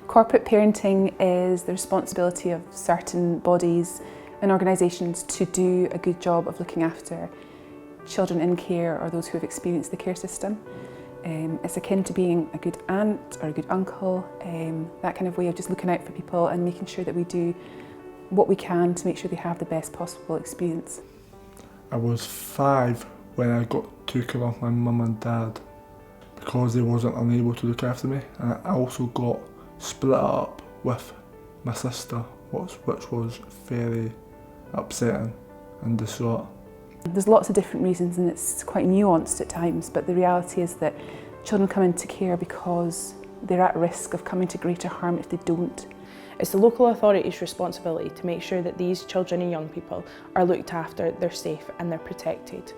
Corporate parenting is the responsibility of certain bodies and organisations to do a good job of looking after children in care or those who have experienced the care system. It's akin to being a good aunt or a good uncle, that kind of way of just looking out for people and making sure that we do what we can to make sure they have the best possible experience. I was 5 when I got taken off my mum and dad because they wasn't unable to look after me, and I also got split up with my sister, which was very upsetting and distraught. There's lots of different reasons and it's quite nuanced at times, but the reality is that children come into care because they're at risk of coming to greater harm if they don't. It's the local authority's responsibility to make sure that these children and young people are looked after, they're safe and they're protected.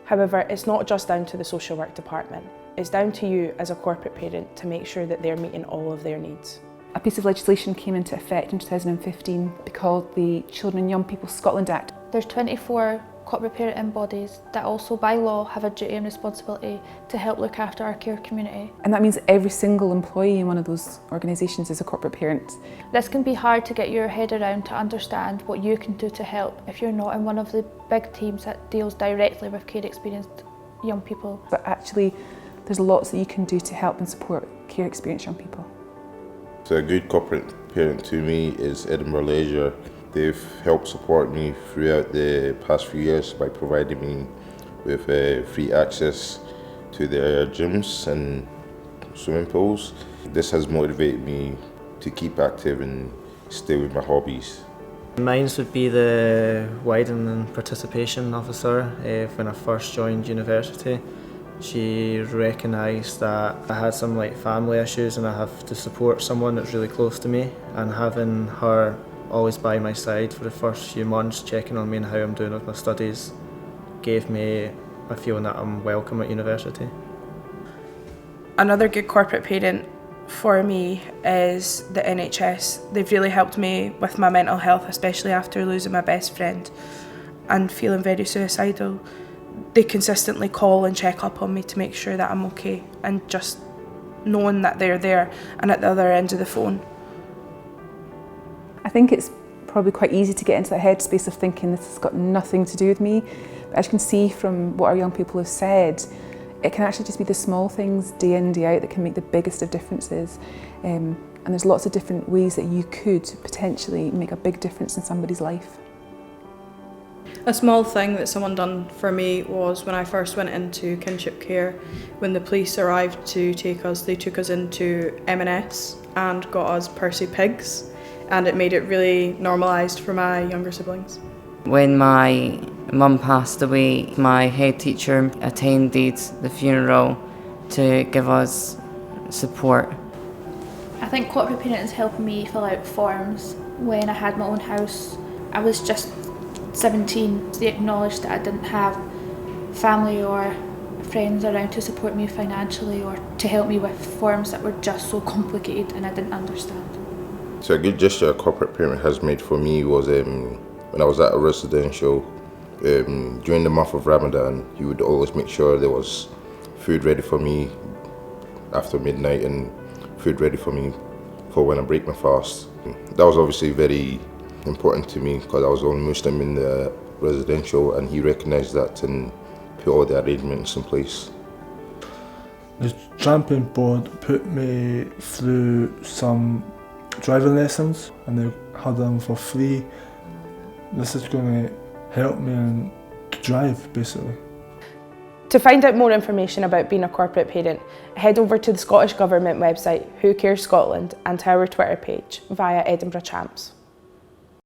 However, it's not just down to the social work department. It's down to you as a corporate parent to make sure that they're meeting all of their needs. A piece of legislation came into effect in 2015 called the Children and Young People Scotland Act. There's 24 corporate parenting bodies that also by law have a duty and responsibility to help look after our care community. And that means every single employee in one of those organisations is a corporate parent. This can be hard to get your head around to understand what you can do to help if you're not in one of the big teams that deals directly with care experienced young people. But actually there's lots that you can do to help and support care experienced young people. So a good corporate parent to me is Edinburgh Leisure. They've helped support me throughout the past few years by providing me with free access to their gyms and swimming pools. This has motivated me to keep active and stay with my hobbies. Mine would be the widening participation officer when I first joined university. She recognised that I had some family issues and I have to support someone that's really close to me, and having her always by my side for the first few months, checking on me and how I'm doing with my studies, gave me a feeling that I'm welcome at university. Another good corporate parent for me is the NHS. They've really helped me with my mental health, especially after losing my best friend and feeling very suicidal. They consistently call and check up on me to make sure that I'm okay, and just knowing that they're there and at the other end of the phone. I think it's probably quite easy to get into that headspace of thinking this has got nothing to do with me. But as you can see from what our young people have said, it can actually just be the small things day in, day out that can make the biggest of differences. And there's lots of different ways that you could potentially make a big difference in somebody's life. A small thing that someone done for me was when I first went into kinship care. When the police arrived to take us, they took us into M&S and got us Percy Pigs, and it made it really normalised for my younger siblings. When my mum passed away, my head teacher attended the funeral to give us support. I think corporate parenting is helping me fill out forms. When I had my own house, I was just 17. They acknowledged that I didn't have family or friends around to support me financially or to help me with forms that were just so complicated and I didn't understand. So a good gesture a corporate parent has made for me was when I was at a residential, during the month of Ramadan, he would always make sure there was food ready for me after midnight and food ready for me for when I break my fast. That was obviously very important to me because I was the only Muslim in the residential, and he recognised that and put all the arrangements in place. The tramping board put me through some driving lessons and they had them for free. This is going to help me to drive, basically. To find out more information about being a corporate parent, head over to the Scottish Government website, Who Cares Scotland, and to our Twitter page via Edinburgh Champs.